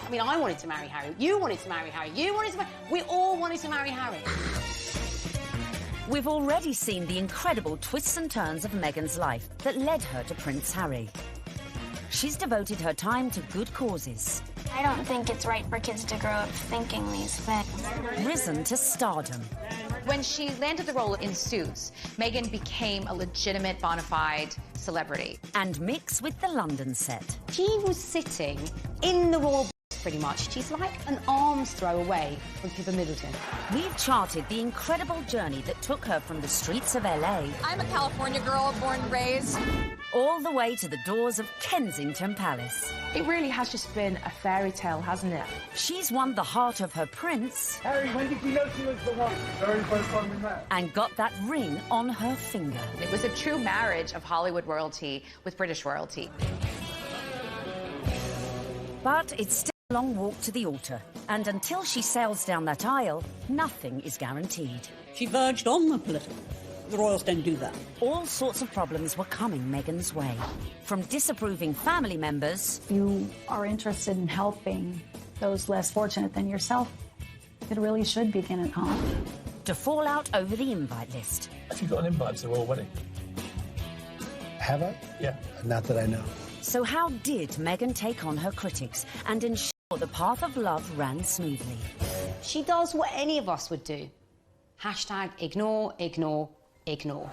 I mean, I wanted to marry Harry, you wanted to marry Harry, you wanted to marry... We all wanted to marry Harry. We've already seen the incredible twists and turns of Meghan's life that led her to Prince Harry. She's devoted her time to good causes. I don't think it's right for kids to grow up thinking these things. Risen to stardom. When she landed the role in Suits, Meghan became a legitimate, bona fide celebrity. And mix with the London set. She was sitting in the royal pretty much. She's like an arm's throw away from Pippa Middleton. We've charted the incredible journey that took her from the streets of LA. I'm a California girl, born and raised. All the way to the doors of Kensington Palace. It really has just been a fairy tale, hasn't it? She's won the heart of her prince. Harry, when did you know she was the one? Very first time we met. And got that ring on her finger. It was a true marriage of Hollywood royalty with British royalty. But it's still a long walk to the altar. And until she sails down that aisle, nothing is guaranteed. She verged on the political. The royals don't do that. All sorts of problems were coming Meghan's way. From disapproving family members... You are interested in helping those less fortunate than yourself. It really should begin at home. To fallout over the invite list. Have you got an invite to the royal wedding? Have I? Yeah. Not that I know. So how did Meghan take on her critics and ensure the path of love ran smoothly? She does what any of us would do. Hashtag ignore, ignore, ignore.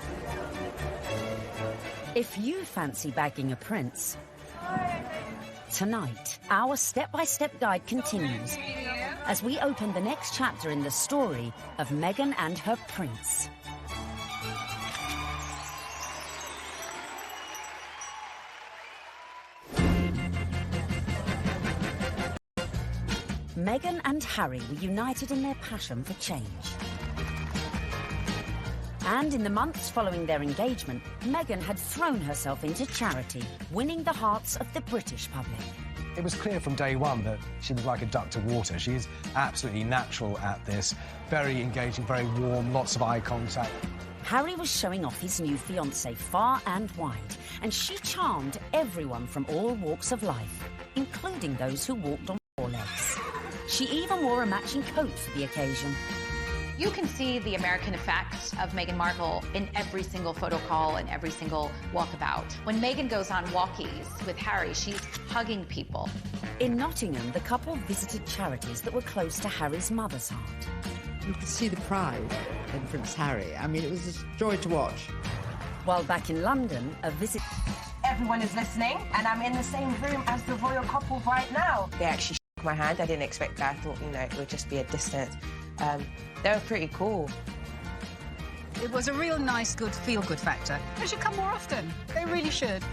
If you fancy bagging a prince, tonight, our step-by-step guide continues as we open the next chapter in the story of Meghan and her prince. Meghan and Harry were united in their passion for change. And in the months following their engagement, Meghan had thrown herself into charity, winning the hearts of the British public. It was clear from day one that she was like a duck to water. She is absolutely natural at this. Very engaging, very warm, lots of eye contact. Harry was showing off his new fiancée far and wide, and she charmed everyone from all walks of life, including those who walked on four legs. She even wore a matching coat for the occasion. You can see the American effect of Meghan Markle in every single photo call and every single walkabout. When Meghan goes on walkies with Harry, she's hugging people. In Nottingham, the couple visited charities that were close to Harry's mother's heart. You could see the pride in Prince Harry. I mean, it was a joy to watch. While back in London, a visit... Everyone is listening, and I'm in the same room as the royal couple right now. They actually shook my hand. I didn't expect that. I thought, you know, it would just be a distance. They were pretty cool. It was a real nice, good, feel-good factor. They should come more often. They really should.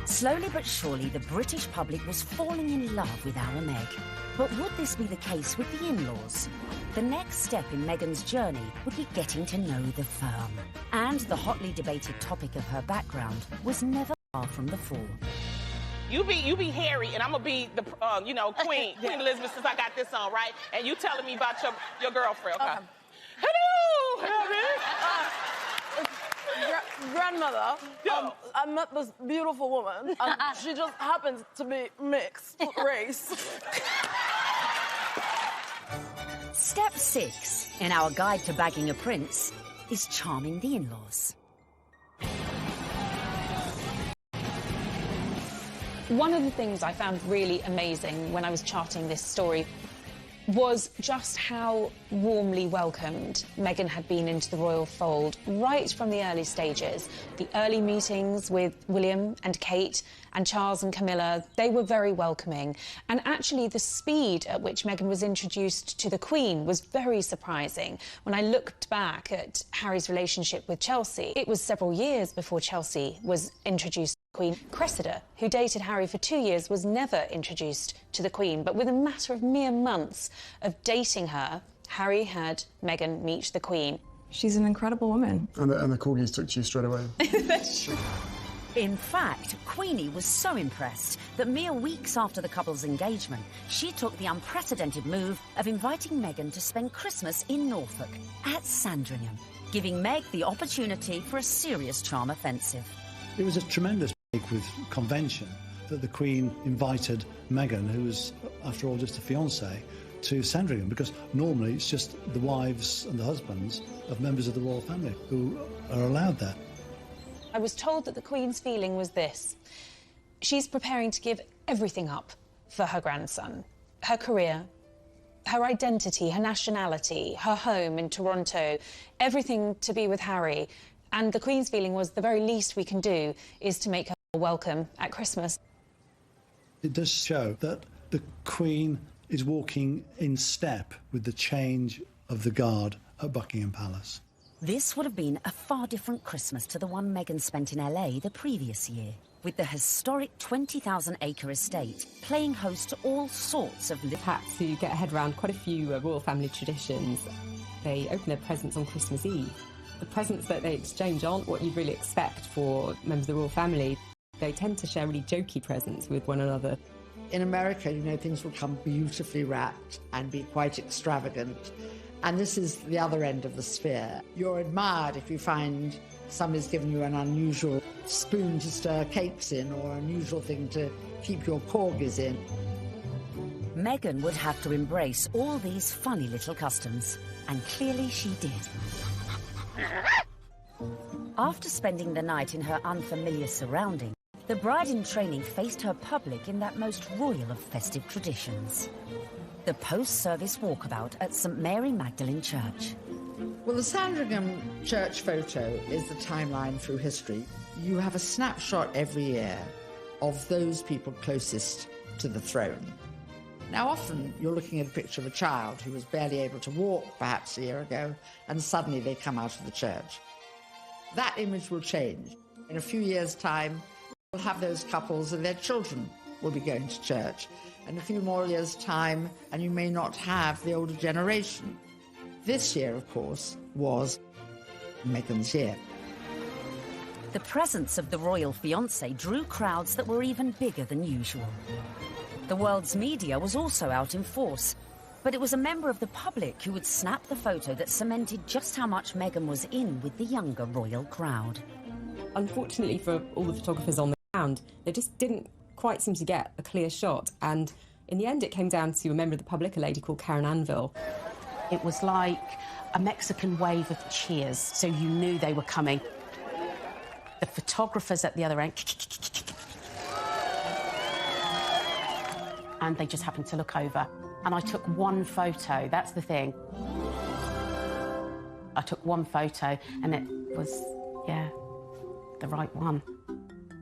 Slowly but surely, the British public was falling in love with our Meg. But would this be the case with the in-laws? The next step in Meghan's journey would be getting to know the firm. And the hotly debated topic of her background was never far from the fore. You be Harry, and I'm gonna be the, Queen Elizabeth, since I got this on, right? And you telling me about your girlfriend, okay? Hello, Grandmother, I met this beautiful woman, and she just happens to be mixed race. Step 6 in our guide to bagging a prince is charming the in-laws. One of the things I found really amazing when I was charting this story was just how warmly welcomed Meghan had been into the royal fold right from the early stages. The early meetings with William and Kate and Charles and Camilla, they were very welcoming. And actually the speed at which Meghan was introduced to the Queen was very surprising. When I looked back at Harry's relationship with Chelsea, it was several years before Chelsea was introduced. Queen Cressida, who dated Harry for 2 years, was never introduced to the Queen, but within a matter of mere months of dating her, Harry had Meghan meet the Queen. She's an incredible woman. And the corgis took to you straight away. That's true. In fact, Queenie was so impressed that mere weeks after the couple's engagement, she took the unprecedented move of inviting Meghan to spend Christmas in Norfolk at Sandringham, giving Meg the opportunity for a serious charm offensive. It was a tremendous with convention that the Queen invited Meghan, who was, after all, just a fiancée, to Sandringham, because normally it's just the wives and the husbands of members of the royal family who are allowed there. I was told that the Queen's feeling was this. She's preparing to give everything up for her grandson. Her career, her identity, her nationality, her home in Toronto, everything to be with Harry. And the Queen's feeling was the very least we can do is to make her welcome at Christmas. It does show that the Queen is walking in step with the change of the guard at Buckingham Palace. This would have been a far different Christmas to the one Meghan spent in LA the previous year, with the historic 20,000-acre estate playing host to all sorts of... Had to get a head around quite a few royal family traditions. They open their presents on Christmas Eve. The presents that they exchange aren't what you'd really expect for members of the royal family. They tend to share really jokey presents with one another. In America, you know, things will come beautifully wrapped and be quite extravagant. And this is the other end of the sphere. You're admired if you find somebody's given you an unusual spoon to stir cakes in or an unusual thing to keep your corgis in. Meghan would have to embrace all these funny little customs, and clearly she did. After spending the night in her unfamiliar surroundings, the bride-in-training faced her public in that most royal of festive traditions. The post-service walkabout at St Mary Magdalene Church. Well, the Sandringham church photo is the timeline through history. You have a snapshot every year of those people closest to the throne. Now, often you're looking at a picture of a child who was barely able to walk perhaps a year ago, and suddenly they come out of the church. That image will change. In a few years' time, we'll have those couples and their children will be going to church. In a few more years' time, and you may not have the older generation. This year, of course, was Meghan's year. The presence of the royal fiancé drew crowds that were even bigger than usual. The world's media was also out in force, but it was a member of the public who would snap the photo that cemented just how much Meghan was in with the younger royal crowd. Unfortunately for all the photographers on the ground, they just didn't quite seem to get a clear shot, and in the end it came down to a member of the public, a lady called Karen Anvil. It was like a Mexican wave of cheers, so you knew they were coming. The photographers at the other end, and they just happened to look over. And I took one photo, that's the thing. I took one photo, and it was, yeah, the right one.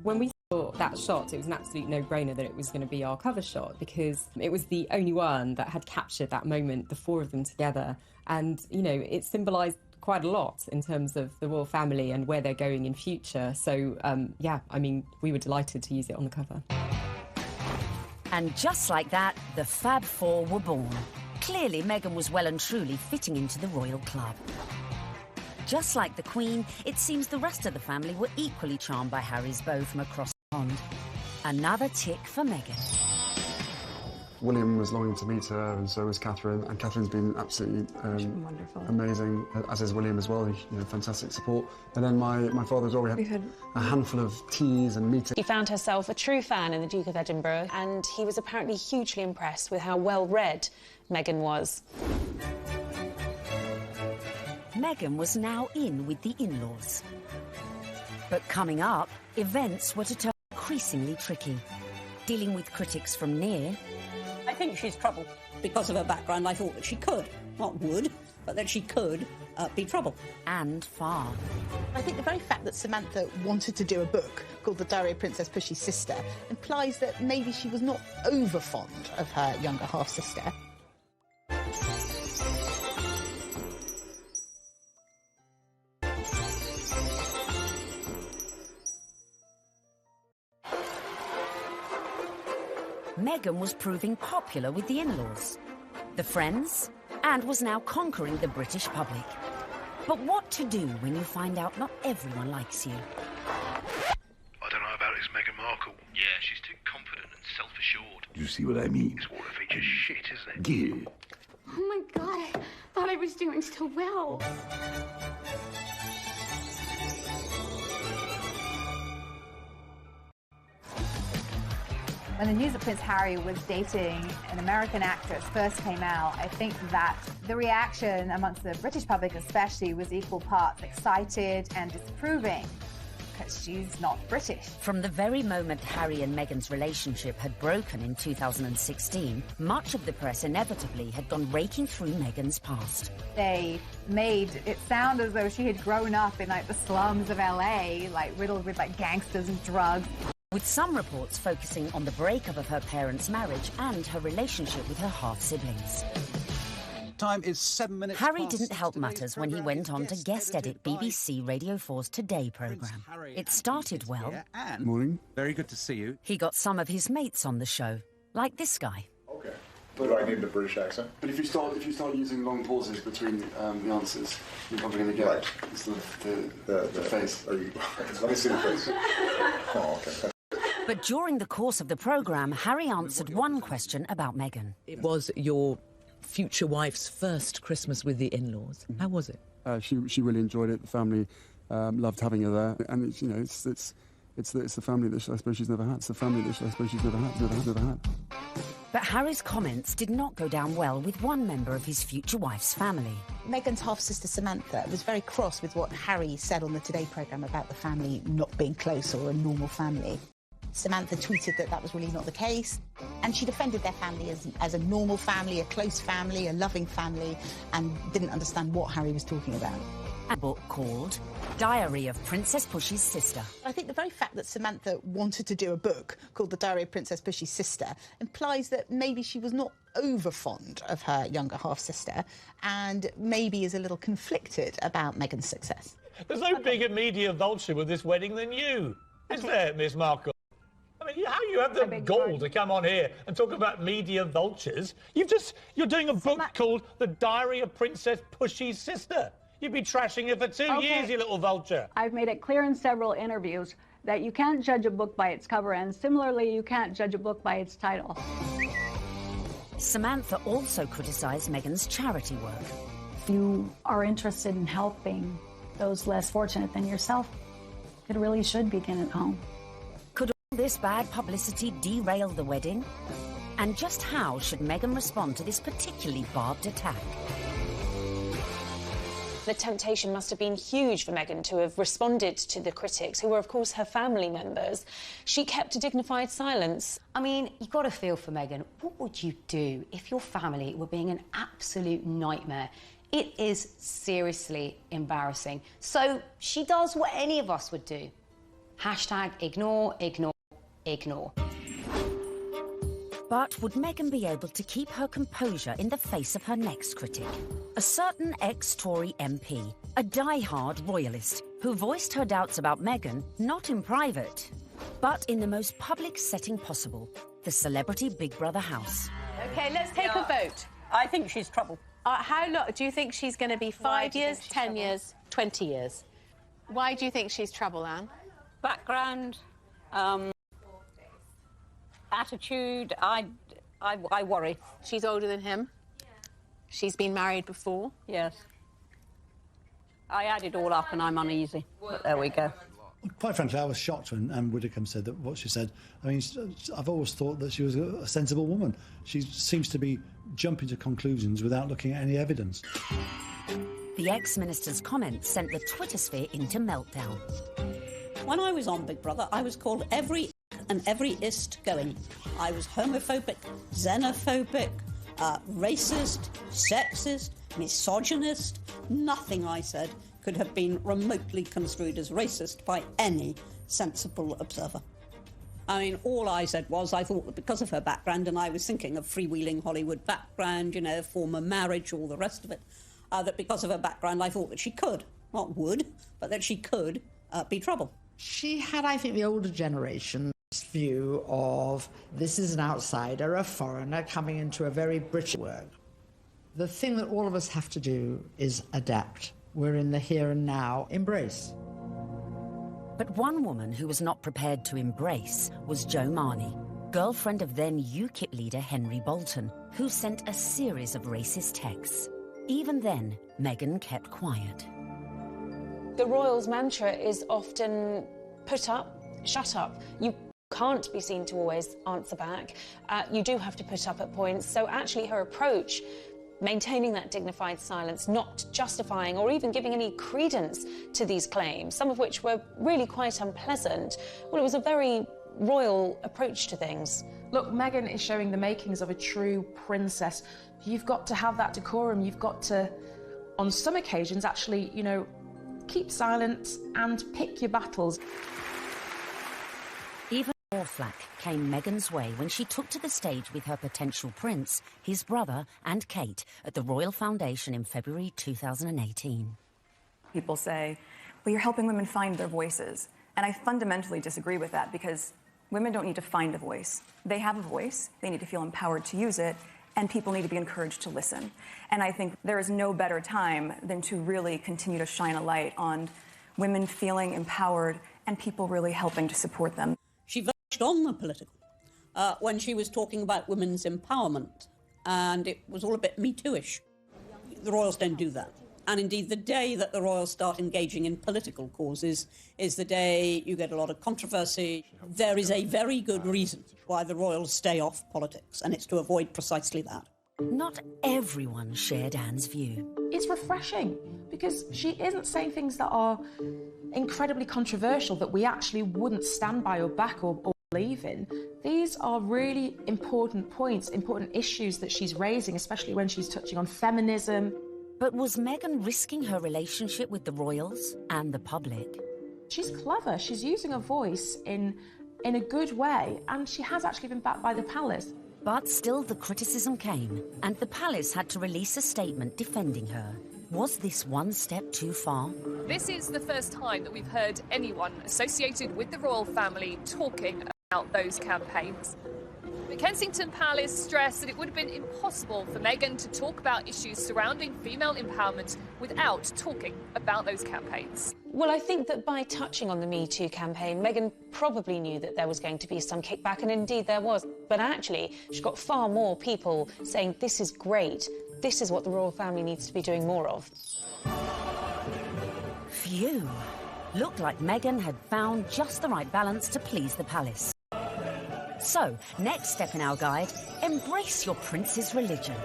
When we saw that shot, it was an absolute no-brainer that it was going to be our cover shot, because it was the only one that had captured that moment, the four of them together. And, you know, it symbolised quite a lot in terms of the royal family and where they're going in future. So, yeah, I mean, we were delighted to use it on the cover. And just like that, the Fab Four were born. Clearly, Meghan was well and truly fitting into the royal club. Just like the Queen, it seems the rest of the family were equally charmed by Harry's beau from across the pond. Another tick for Meghan. William was longing to meet her, and so was Catherine. And Catherine's been absolutely wonderful, amazing, as is William as well. You know, fantastic support. And then my father as well. We had a handful of teas and meetings. She found herself a true fan in the Duke of Edinburgh, and he was apparently hugely impressed with how well-read Meghan was. Meghan was now in with the in-laws. But coming up, events were to turn increasingly tricky. Dealing with critics from near. I think she's trouble. Because of her background, I thought that she could, not would, but that she could be trouble. And far. I think the very fact that Samantha wanted to do a book called The Diary of Princess Pushy's Sister implies that maybe she was not over fond of her younger half-sister. Meghan was proving popular with the in-laws, the friends, and was now conquering the British public. But what to do when you find out not everyone likes you? I don't know about this Meghan Markle. Yeah, she's too confident and self-assured. You see what I mean? This water feature's shit, isn't it? Yeah. Oh my God, I thought I was doing so well. When the news that Prince Harry was dating an American actress first came out, I think that the reaction amongst the British public especially was equal parts excited and disapproving, because she's not British. From the very moment Harry and Meghan's relationship had broken in 2016, much of the press inevitably had gone raking through Meghan's past. They made it sound as though she had grown up in like the slums of LA, like riddled with like gangsters and drugs. With some reports focusing on the breakup of her parents' marriage and her relationship with her half-siblings. Time is 7 minutes. Harry didn't help matters when he went on to guest edit BBC Radio 4's Today programme. It started well. Morning. Very good to see you. He got some of his mates on the show, like this guy. Okay. Do I need the British accent? But if you start using long pauses between the answers, you're probably going to get the face. Let me see the face. Oh, okay. But during the course of the programme, Harry answered one question about Meghan. It was your future wife's first Christmas with the in-laws. How was it? She really enjoyed it. The family loved having her there, and it's the family that I suppose she's never had. It's the family that I suppose she's never had. But Harry's comments did not go down well with one member of his future wife's family. Meghan's half-sister Samantha was very cross with what Harry said on the Today programme about the family not being close or a normal family. Samantha tweeted that that was really not the case, and she defended their family as a normal family, a close family, a loving family, and didn't understand what Harry was talking about. A book called Diary of Princess Pushy's Sister. I think the very fact that Samantha wanted to do a book called The Diary of Princess Pushy's Sister implies that maybe she was not over fond of her younger half-sister and maybe is a little conflicted about Meghan's success. There's no bigger media vulture with this wedding than you, is there, Miss Markle? I mean, how you have the gall to come on here and talk about media vultures? You're doing a book called The Diary of Princess Pushy's Sister. You've been trashing her for 2 years, you little vulture. I've made it clear in several interviews that you can't judge a book by its cover, and similarly, you can't judge a book by its title. Samantha also criticised Meghan's charity work. If you are interested in helping those less fortunate than yourself, it really should begin at home. Could all this bad publicity derail the wedding? And just how should Meghan respond to this particularly barbed attack? The temptation must have been huge for Meghan to have responded to the critics, who were, of course, her family members. She kept a dignified silence. I mean, you've got to feel for Meghan. What would you do if your family were being an absolute nightmare? It is seriously embarrassing. So she does what any of us would do. Hashtag ignore, ignore, ignore. But would Meghan be able to keep her composure in the face of her next critic? A certain ex-Tory MP, a die-hard royalist, who voiced her doubts about Meghan, not in private, but in the most public setting possible, the celebrity Big Brother house. OK, let's take a vote. I think she's trouble. How long do you think she's going to be? 5 years, 10 years, 20 years? Why do you think she's trouble, Anne? Background, attitude, I worry. She's older than him? She's been married before? Yes. I add it all up and I'm uneasy, but there we go. Quite frankly, I was shocked when Anne Widdecombe said that what she said. I mean, I've always thought that she was a sensible woman. She seems to be jumping to conclusions without looking at any evidence. The ex-minister's comments sent the Twitter sphere into meltdown. When I was on Big Brother, I was called every and every ist going. I was homophobic, xenophobic, racist, sexist, misogynist. Nothing I said could have been remotely construed as racist by any sensible observer. I mean, all I said was I thought that because of her background, and I was thinking of freewheeling Hollywood background, you know, former marriage, all the rest of it, that because of her background, I thought that she could, not would, but that she could be trouble. She had, I think, the older generation's view of this is an outsider, a foreigner coming into a very British world. The thing that all of us have to do is adapt. We're in the here and now. Embrace. But one woman who was not prepared to embrace was Jo Marnie, girlfriend of then UKIP leader Henry Bolton, who sent a series of racist texts. Even then, Meghan kept quiet. The royals' mantra is often put up, shut up. You Can't be seen to always answer back. You do have to put up at points. So actually her approach, maintaining that dignified silence, not justifying or even giving any credence to these claims, some of which were really quite unpleasant, well, it was a very royal approach to things. Look, Meghan is showing the makings of a true princess. You've got to have that decorum. You've got to, on some occasions, actually, you know, keep silent and pick your battles. Even more flack came Meghan's way when she took to the stage with her potential prince, his brother and Kate at the Royal Foundation in February 2018. People say, well, you're helping women find their voices. And I fundamentally disagree with that, because women don't need to find a voice. They have a voice, they need to feel empowered to use it, and people need to be encouraged to listen. And I think there is no better time than to really continue to shine a light on women feeling empowered and people really helping to support them. She verged on the political when she was talking about women's empowerment, and it was all a bit Me Too-ish. The royals don't do that. And indeed, the day that the royals start engaging in political causes is the day you get a lot of controversy. There is a very good reason why the royals stay off politics, and it's to avoid precisely that. Not everyone shared Anne's view. It's refreshing, because she isn't saying things that are incredibly controversial that we actually wouldn't stand by or back or believe in. These are really important points, important issues that she's raising, especially when she's touching on feminism. But was Meghan risking her relationship with the royals and the public? She's clever. She's using her voice in a good way, and she has actually been backed by the palace. But still the criticism came, and the palace had to release a statement defending her. Was this one step too far? This is the first time that we've heard anyone associated with the royal family talking about those campaigns. But Kensington Palace stressed that it would have been impossible for Meghan to talk about issues surrounding female empowerment without talking about those campaigns. Well, I think that by touching on the Me Too campaign, Meghan probably knew that there was going to be some kickback, and indeed there was. But actually, she got far more people saying, this is great, this is what the royal family needs to be doing more of. Phew. Looked like Meghan had found just the right balance to please the palace. So, next step in our guide, embrace your prince's religion.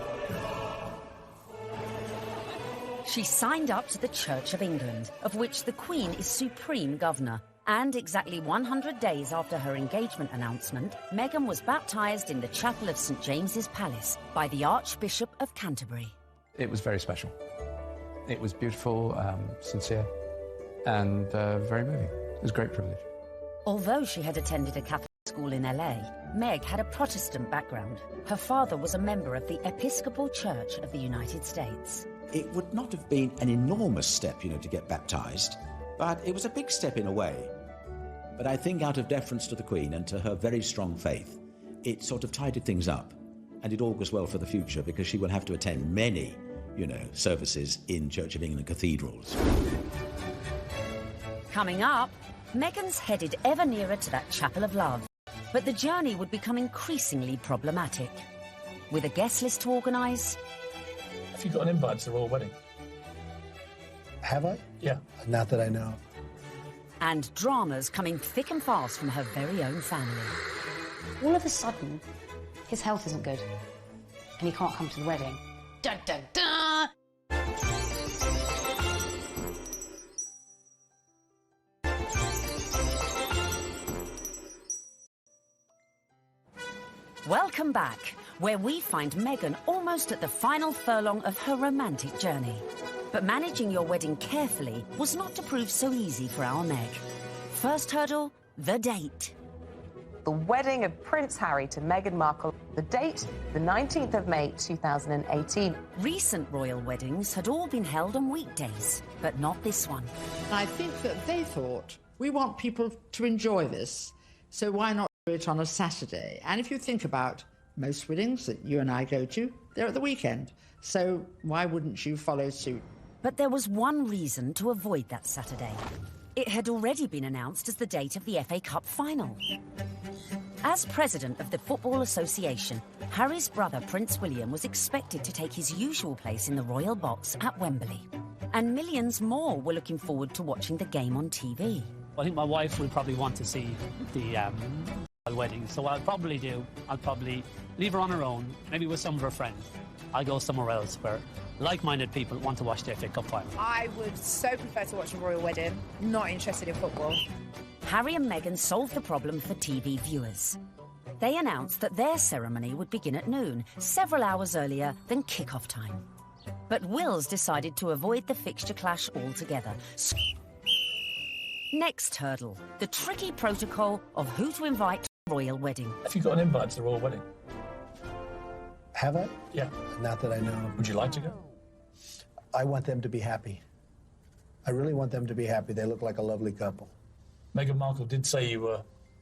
She signed up to the Church of England, of which the Queen is supreme governor. And exactly 100 days after her engagement announcement, Meghan was baptised in the chapel of St James's Palace by the Archbishop of Canterbury. It was very special. It was beautiful, sincere, and very moving. It was a great privilege. Although she had attended a Catholic school in LA, Meg had a Protestant background. Her father was a member of the Episcopal Church of the United States. It would not have been an enormous step, to get baptised, but it was a big step in a way. But I think out of deference to the Queen and to her very strong faith, it sort of tidied things up, and it augurs well for the future, because she will have to attend many, services in Church of England cathedrals. Coming up, Meghan's headed ever nearer to that chapel of love. But the journey would become increasingly problematic. With a guest list to organise... Have you got an invite to the royal wedding? Have I? Yeah. Not that I know. And dramas coming thick and fast from her very own family. All of a sudden, his health isn't good, and he can't come to the wedding. Dun, dun, dun! Welcome back, where we find Meghan almost at the final furlong of her romantic journey. But managing your wedding carefully was not to prove so easy for our Meg. First hurdle, the date. The wedding of Prince Harry to Meghan Markle. The date, the 19th of May 2018. Recent royal weddings had all been held on weekdays, but not this one. I think that they thought, we want people to enjoy this, so why not do it on a Saturday? And if you think about most weddings that you and I go to, they're at the weekend. So why wouldn't you follow suit? But there was one reason to avoid that Saturday. It had already been announced as the date of the FA Cup final. As president of the Football Association, Harry's brother Prince William was expected to take his usual place in the royal box at Wembley. And millions more were looking forward to watching the game on TV. I think my wife would probably want to see the wedding, so what I'll probably do, I'll probably leave her on her own, maybe with some of her friends. I'll go somewhere else where like-minded people want to watch the FA Cup final. I would so prefer to watch a royal wedding, not interested in football. Harry and Meghan solved the problem for TV viewers. They announced that their ceremony would begin at noon, several hours earlier than kick-off time. But Wills decided to avoid the fixture clash altogether. Next hurdle, the tricky protocol of who to invite to the royal wedding. Have you got an invite to the royal wedding? Have I? Yeah. Not that I know of. Would you like to go? I want them to be happy. I really want them to be happy. They look like a lovely couple. Meghan Markle did say you were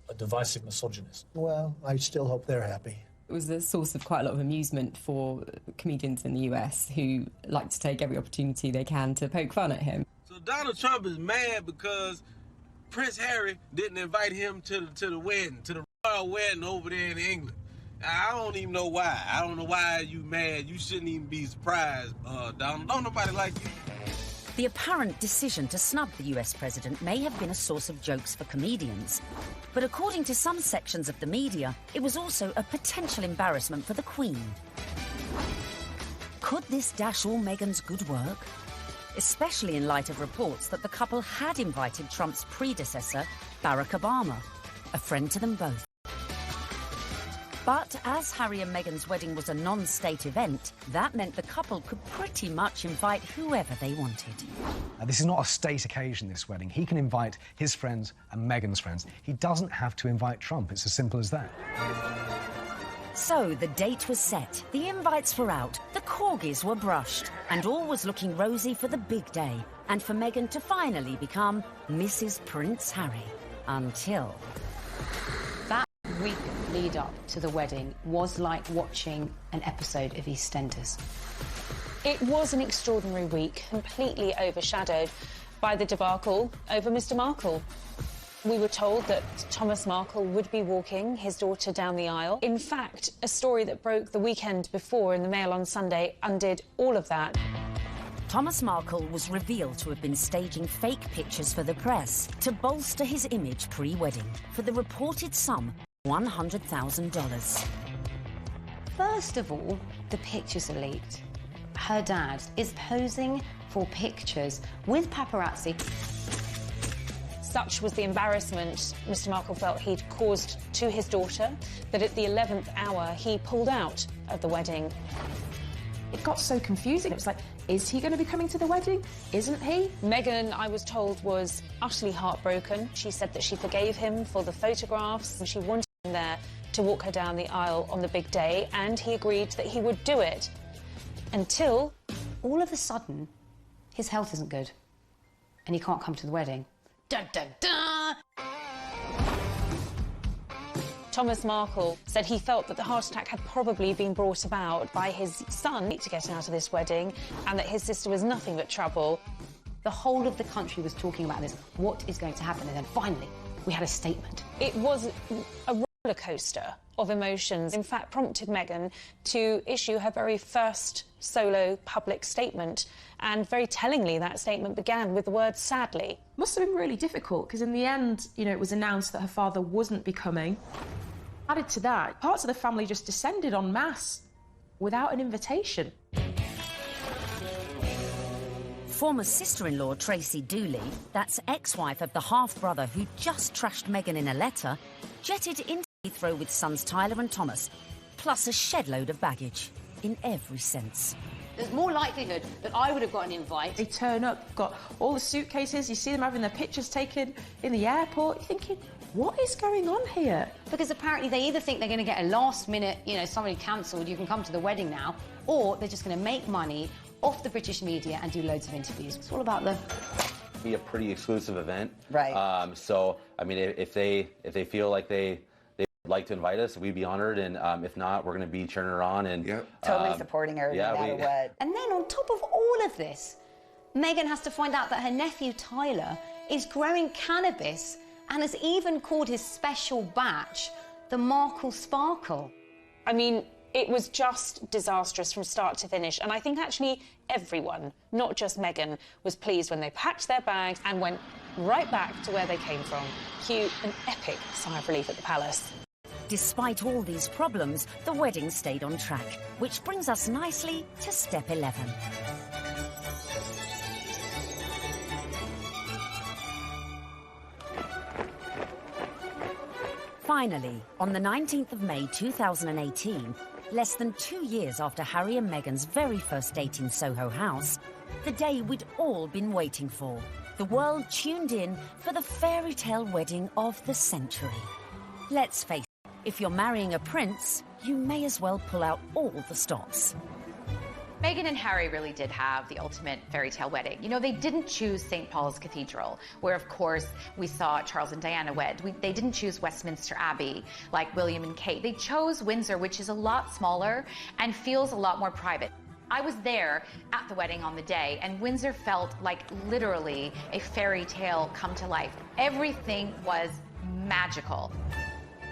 a divisive misogynist. Well, I still hope they're happy. It was a source of quite a lot of amusement for comedians in the US who like to take every opportunity they can to poke fun at him. So Donald Trump is mad because Prince Harry didn't invite him to the wedding, to the royal wedding over there in England. I don't even know why. I don't know why you mad. You shouldn't even be surprised, Donald. Don't nobody like you. The apparent decision to snub the US president may have been a source of jokes for comedians. But according to some sections of the media, it was also a potential embarrassment for the Queen. Could this dash all Meghan's good work? Especially in light of reports that the couple had invited Trump's predecessor, Barack Obama, a friend to them both. But as Harry and Meghan's wedding was a non-state event, that meant the couple could pretty much invite whoever they wanted. This is not a state occasion, this wedding. He can invite his friends and Meghan's friends. He doesn't have to invite Trump. It's as simple as that. So the date was set, the invites were out, the corgis were brushed, and all was looking rosy for the big day, and for Meghan to finally become Mrs. Prince Harry. Until... That week lead up to the wedding was like watching an episode of EastEnders. It was an extraordinary week, completely overshadowed by the debacle over Mr. Markle. We were told that Thomas Markle would be walking his daughter down the aisle. In fact, a story that broke the weekend before in the Mail on Sunday undid all of that. Thomas Markle was revealed to have been staging fake pictures for the press to bolster his image pre-wedding for the reported sum of $100,000. First of all, the pictures are leaked. Her dad is posing for pictures with paparazzi. Such was the embarrassment Mr. Markle felt he'd caused to his daughter that at the 11th hour he pulled out of the wedding. It got so confusing. It was like, is he going to be coming to the wedding? Isn't he? Meghan, I was told, was utterly heartbroken. She said that she forgave him for the photographs and she wanted him there to walk her down the aisle on the big day, and he agreed that he would do it. Until, all of a sudden, his health isn't good and he can't come to the wedding. Dun, dun, dun. Thomas Markle said he felt that the heart attack had probably been brought about by his son to get out of this wedding, and that his sister was nothing but trouble. The whole of the country was talking about this. What is going to happen? And then finally, we had a statement. It was a roller coaster of emotions, in fact, prompted Meghan to issue her very first solo public statement. And very tellingly, that statement began with the word sadly. Must have been really difficult, because in the end, you know, it was announced that her father wasn't be coming. Added to that, parts of the family just descended en masse without an invitation. Former sister-in-law Tracy Dooley, that's ex-wife of the half-brother who just trashed Meghan in a letter, jetted into Heathrow with sons Tyler and Thomas, plus a shed-load of baggage, in every sense. There's more likelihood that I would have got an invite. They turn up, got all the suitcases, you see them having their pictures taken in the airport. You're thinking, what is going on here? Because apparently they either think they're going to get a last-minute, you know, somebody cancelled, you can come to the wedding now, or they're just going to make money off the British media and do loads of interviews. It's all about the... Be a pretty exclusive event. Right. So, I mean, if they feel like they like to invite us, we'd be honored, and if not, we're going to be cheering her on and totally supporting her no matter what. And then on top of all of this, Meghan has to find out that her nephew Tyler is growing cannabis and has even called his special batch the Markle Sparkle. I mean, it was just disastrous from start to finish, and I think actually everyone, not just Meghan, was pleased when they packed their bags and went right back to where they came from. Cue an epic sigh of relief at the palace. Despite all these problems, the wedding stayed on track, which brings us nicely to step 11. Finally, on the 19th of May 2018, less than 2 years after Harry and Meghan's very first date in Soho House, the day we'd all been waiting for. The world tuned in for the fairy tale wedding of the century. Let's face it, if you're marrying a prince, you may as well pull out all the stops. Meghan and Harry really did have the ultimate fairy tale wedding. You know, they didn't choose St. Paul's Cathedral, where, of course, we saw Charles and Diana wed. They didn't choose Westminster Abbey, like William and Kate. They chose Windsor, which is a lot smaller and feels a lot more private. I was there at the wedding on the day, and Windsor felt like literally a fairy tale come to life. Everything was magical.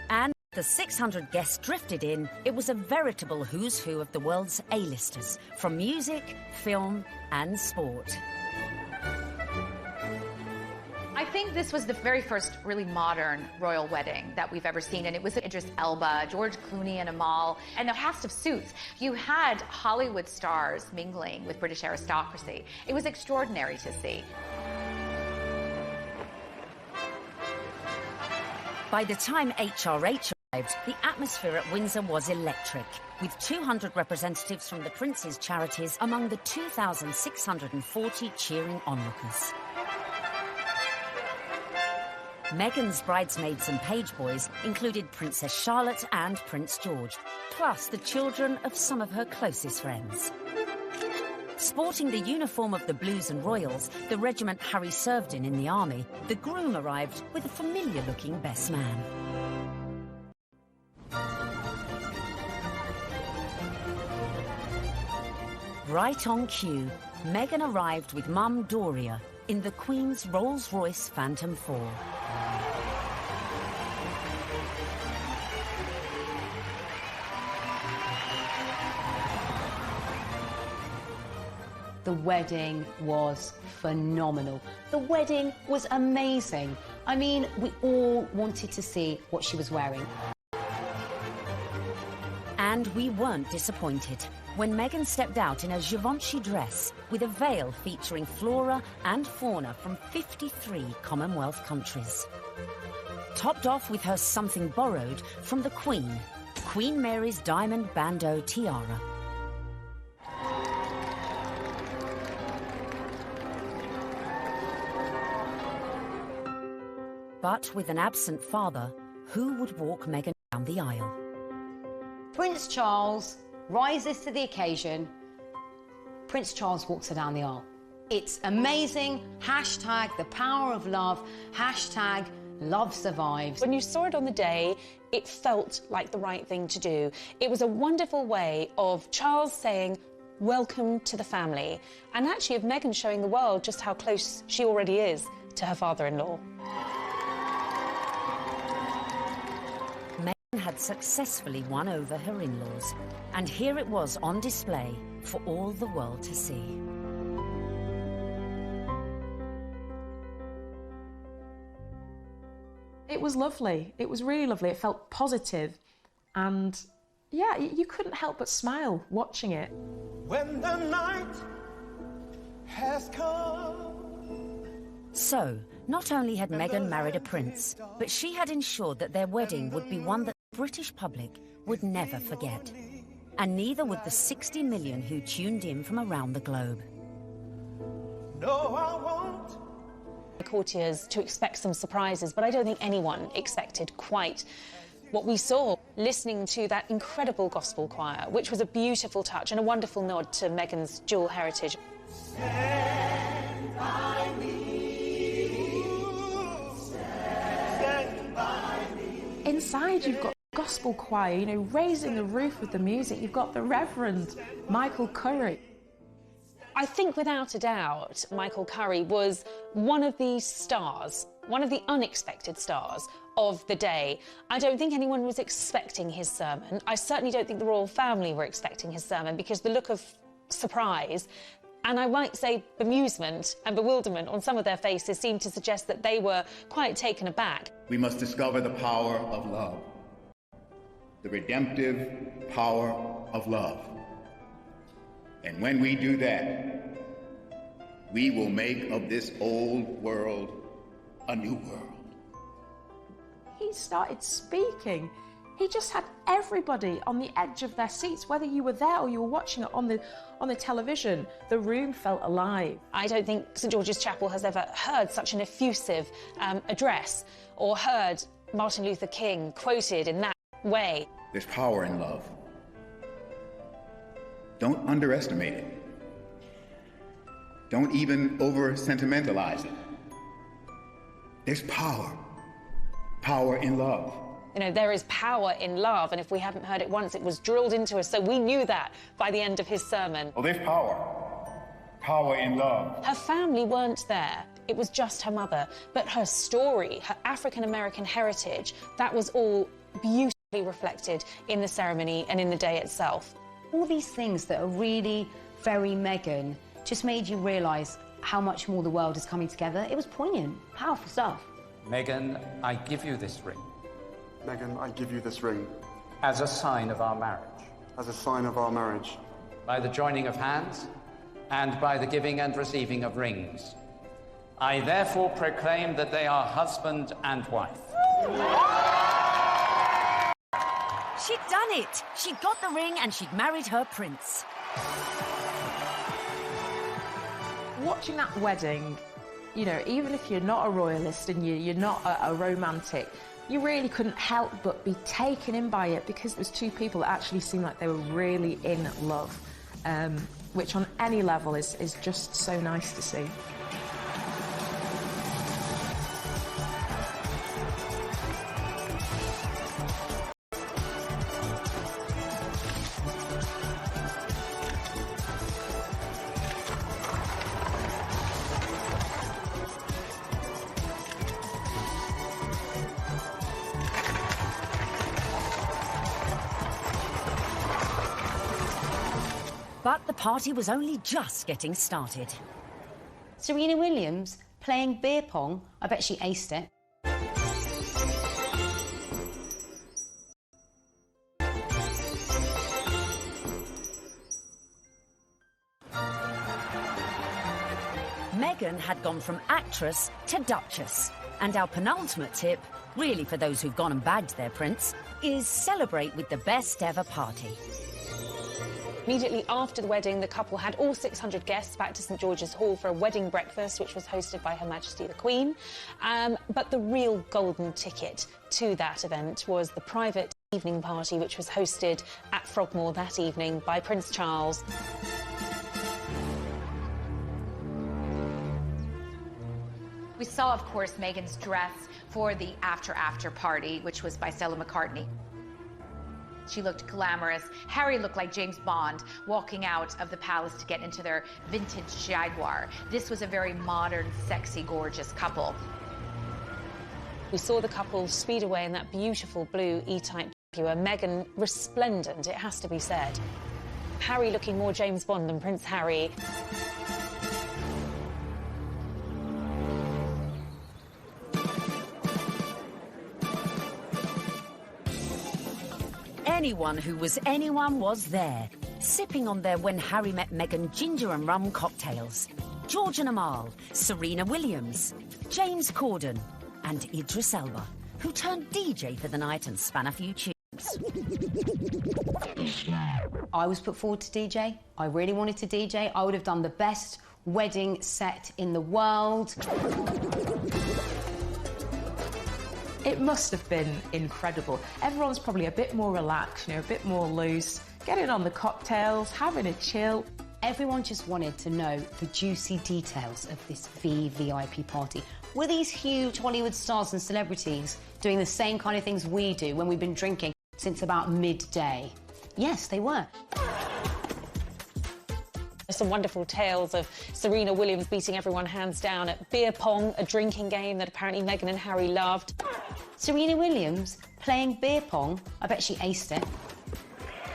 And the 600 guests drifted in. It was a veritable who's who of the world's A-listers, from music, film, and sport. I think this was the very first really modern royal wedding that we've ever seen, and it was Idris Elba, George Clooney and Amal, and a cast of suits. You had Hollywood stars mingling with British aristocracy. It was extraordinary to see. By the time HRH arrived, the atmosphere at Windsor was electric, with 200 representatives from the Prince's charities among the 2,640 cheering onlookers. Meghan's bridesmaids and page boys included Princess Charlotte and Prince George, plus the children of some of her closest friends. Sporting the uniform of the Blues and Royals, the regiment Harry served in the army, the groom arrived with a familiar-looking best man. Right on cue, Meghan arrived with Mum Doria in the Queen's Rolls-Royce Phantom 4. The wedding was phenomenal. The wedding was amazing. I mean, we all wanted to see what she was wearing. And we weren't disappointed when Meghan stepped out in a Givenchy dress with a veil featuring flora and fauna from 53 Commonwealth countries. Topped off with her something borrowed from the Queen, Queen Mary's diamond bandeau tiara. But with an absent father, who would walk Meghan down the aisle? Prince Charles rises to the occasion. Prince Charles walks her down the aisle. It's amazing. Hashtag the power of love. Hashtag love survives. When you saw it on the day, it felt like the right thing to do. It was a wonderful way of Charles saying, welcome to the family, and actually of Meghan showing the world just how close she already is to her father-in-law. Had successfully won over her in-laws, and here it was on display for all the world to see. It was lovely. It was really lovely. It felt positive, and yeah, you couldn't help but smile watching it. When the night has come. So, not only had Meghan married a prince, but she had ensured that their wedding would be one that the British public would never forget. And neither would the 60 million who tuned in from around the globe. No, I won't. The courtiers to expect some surprises, but I don't think anyone expected quite what we saw, listening to that incredible gospel choir, which was a beautiful touch and a wonderful nod to Meghan's dual heritage. Stand by me. Stand by me. Inside you've got gospel choir, you know, raising the roof with the music. You've got the Reverend Michael Curry. I think without a doubt, Michael Curry was one of the stars, one of the unexpected stars of the day. I don't think anyone was expecting his sermon. I certainly don't think the royal family were expecting his sermon, because the look of surprise, and I might say bemusement and bewilderment on some of their faces seemed to suggest that they were quite taken aback. We must discover the power of love. the redemptive power of love. And when we do that, we will make of this old world a new world. He started speaking. He just had everybody on the edge of their seats, whether you were there or you were watching it on the television. The room felt alive. I don't think St George's Chapel has ever heard such an effusive address or heard Martin Luther King quoted in that way. There's power in love. Don't underestimate it. Don't even over-sentimentalize it. There's power in love. You know, there is power in love, and if we haven't heard it once, it was drilled into us, so we knew that by the end of his sermon. Oh, there's power in love. Her family weren't there. It was just her mother. But her story, her African-American heritage, that was all beautifully reflected in the ceremony and in the day itself. All these things that are really very Meghan just made you realise how much more the world is coming together. It was poignant, powerful stuff. Meghan, I give you this ring. Meghan, I give you this ring. As a sign of our marriage. As a sign of our marriage. By the joining of hands and by the giving and receiving of rings. I therefore proclaim that they are husband and wife. She'd done it. She'd got the ring and she'd married her prince. Watching that wedding, you know, even if you're not a royalist and you're not a romantic, you really couldn't help but be taken in by it because it was two people that actually seemed like they were really in love, which on any level is just so nice to see. But the party was only just getting started. Serena Williams playing beer pong. I bet she aced it. Meghan had gone from actress to duchess. And our penultimate tip, really for those who've gone and bagged their prince, is celebrate with the best ever party. Immediately after the wedding, the couple had all 600 guests back to St George's Hall for a wedding breakfast, which was hosted by Her Majesty the Queen. But the real golden ticket to that event was the private evening party, which was hosted at Frogmore that evening by Prince Charles. We saw, of course, Meghan's dress for the after party, which was by Stella McCartney. She looked glamorous. Harry looked like James Bond walking out of the palace to get into their vintage Jaguar. This was a very modern, sexy, gorgeous couple. We saw the couple speed away in that beautiful blue E-type Jaguar. Meghan resplendent, it has to be said. Harry looking more James Bond than Prince Harry. Anyone who was anyone was there, sipping on their When Harry Met Meghan ginger and rum cocktails. George and Amal, Serena Williams, James Corden and Idris Elba, who turned DJ for the night and span a few tunes. I was put forward to DJ. I really wanted to DJ. I would have done the best wedding set in the world. It must have been incredible. Everyone's probably a bit more relaxed, you know, a bit more loose, getting on the cocktails, having a chill. Everyone just wanted to know the juicy details of this VVIP party. Were these huge Hollywood stars and celebrities doing the same kind of things we do when we've been drinking since about midday? Yes, they were. Some wonderful tales of Serena Williams beating everyone hands down at beer pong, a drinking game that apparently Meghan and Harry loved. Serena Williams playing beer pong. I bet she aced it.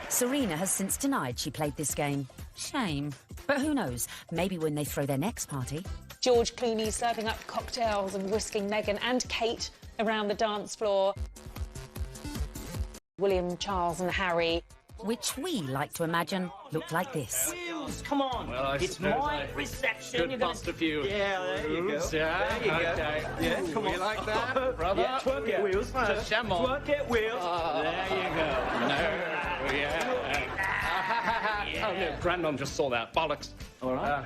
Serena has since denied she played this game. Shame. But who knows? Maybe when they throw their next party. George Clooney serving up cocktails and whisking Meghan and Kate around the dance floor. William, Charles and Harry. Which we like to imagine look like this. Wheels, come on. Well, it's my reception. Could bust a few. Yeah, there you go. Yeah, there you go. okay. Yeah, come on. You like that, brother? Yeah, twerk it, Wheels. Just sham on. Twerk it, Wheels. There you go. No, yeah. Oh, no, Grandmom just saw that. Bollocks. All right.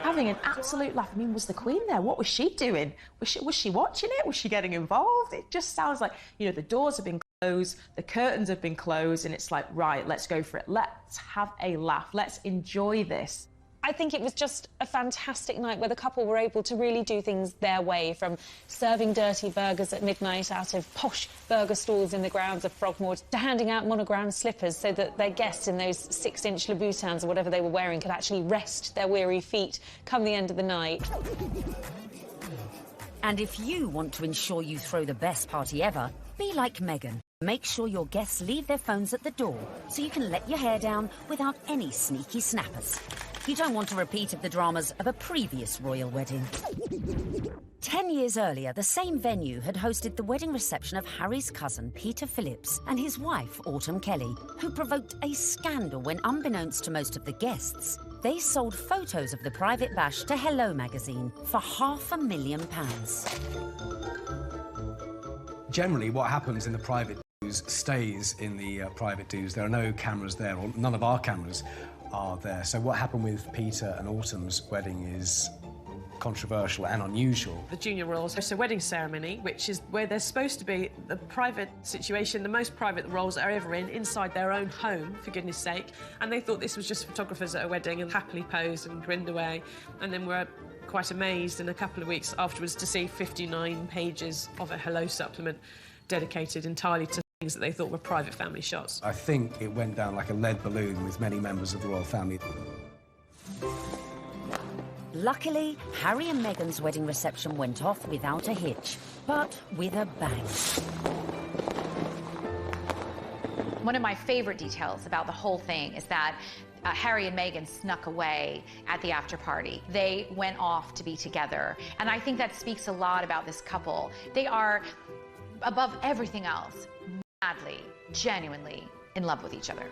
Having an absolute laugh. I mean, was the Queen there? What was she doing? Was she watching it? Was she getting involved? It just sounds like, you know, the doors have been closed, the curtains have been closed, and it's like, right, let's go for it. Let's have a laugh. Let's enjoy this. I think it was just a fantastic night where the couple were able to really do things their way, from serving dirty burgers at midnight out of posh burger stalls in the grounds of Frogmore to handing out monogrammed slippers so that their guests in those 6-inch Louboutins or whatever they were wearing could actually rest their weary feet come the end of the night. And if you want to ensure you throw the best party ever, be like Meghan. Make sure your guests leave their phones at the door so you can let your hair down without any sneaky snappers. You don't want a repeat of the dramas of a previous royal wedding. 10 years earlier, the same venue had hosted the wedding reception of Harry's cousin, Peter Phillips, and his wife, Autumn Kelly, who provoked a scandal when, unbeknownst to most of the guests, they sold photos of the private bash to Hello magazine for £500,000. Generally, what happens in the private dues stays in the private dues. There are no cameras there, or none of our cameras are there. So what happened with Peter and Autumn's wedding is controversial and unusual. The junior royals host a wedding ceremony, which is where there's supposed to be the private situation, the most private the royals are ever in, inside their own home, for goodness sake. And they thought this was just photographers at a wedding and happily posed and grinned away. And then were quite amazed in a couple of weeks afterwards to see 59 pages of a Hello supplement dedicated entirely to things that they thought were private family shots. I think it went down like a lead balloon with many members of the royal family. Luckily, Harry and Meghan's wedding reception went off without a hitch, but with a bang. One of my favorite details about the whole thing is that Harry and Meghan snuck away at the after party. They went off to be together. And I think that speaks a lot about this couple. They are, above everything else, madly, genuinely in love with each other.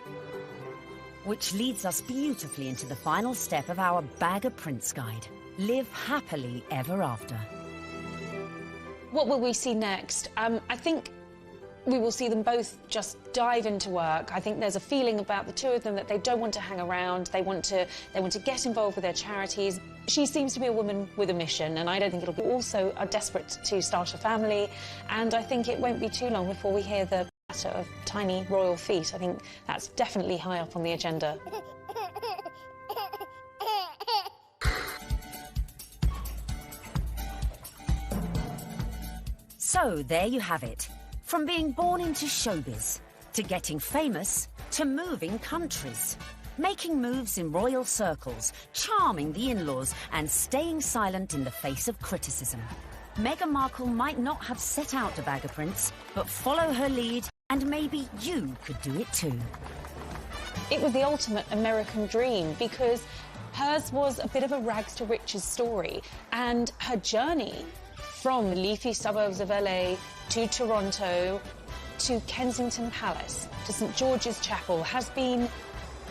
Which leads us beautifully into the final step of our Bag of Prince guide. Live happily ever after. What will we see next? I think we will see them both just dive into work. I think there's a feeling about the two of them that they don't want to hang around. They want to get involved with their charities. She seems to be a woman with a mission, and I don't think it'll be. Also are desperate to start a family, and I think it won't be too long before we hear the patter of tiny royal feet. I think that's definitely high up on the agenda. So there you have it. From being born into showbiz, to getting famous, to moving countries. Making moves in royal circles, charming the in-laws, and staying silent in the face of criticism. Meghan Markle might not have set out to bag a prince, but follow her lead, and maybe you could do it too. It was the ultimate American dream, because hers was a bit of a rags to riches story, and her journey from the leafy suburbs of LA to Toronto to Kensington Palace to St George's Chapel has been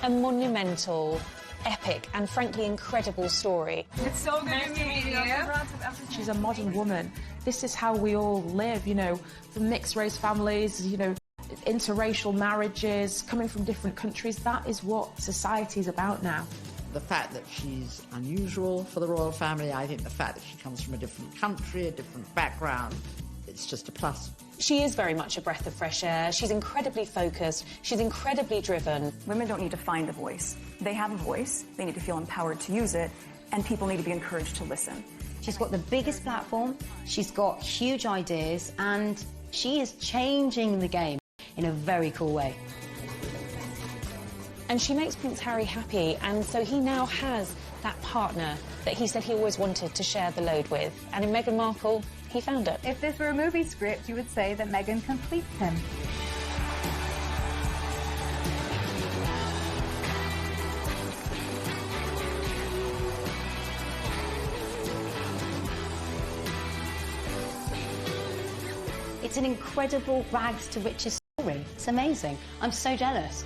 a monumental, epic and frankly incredible story. It's so good to meet you. She's a modern woman. This is how we all live, you know, from mixed-race families, you know, interracial marriages, coming from different countries. That is what society is about now. The fact that she's unusual for the royal family, I think the fact that she comes from a different country, a different background, it's just a plus. She is very much a breath of fresh air. She's incredibly focused. She's incredibly driven. Women don't need to find a voice. They have a voice. They need to feel empowered to use it, and people need to be encouraged to listen. She's got the biggest platform, she's got huge ideas, and she is changing the game in a very cool way. And she makes Prince Harry happy, and so he now has that partner that he said he always wanted to share the load with. And in Meghan Markle, he found it. If this were a movie script, you would say that Meghan completes him. It's an incredible rags to riches story. It's amazing. I'm so jealous.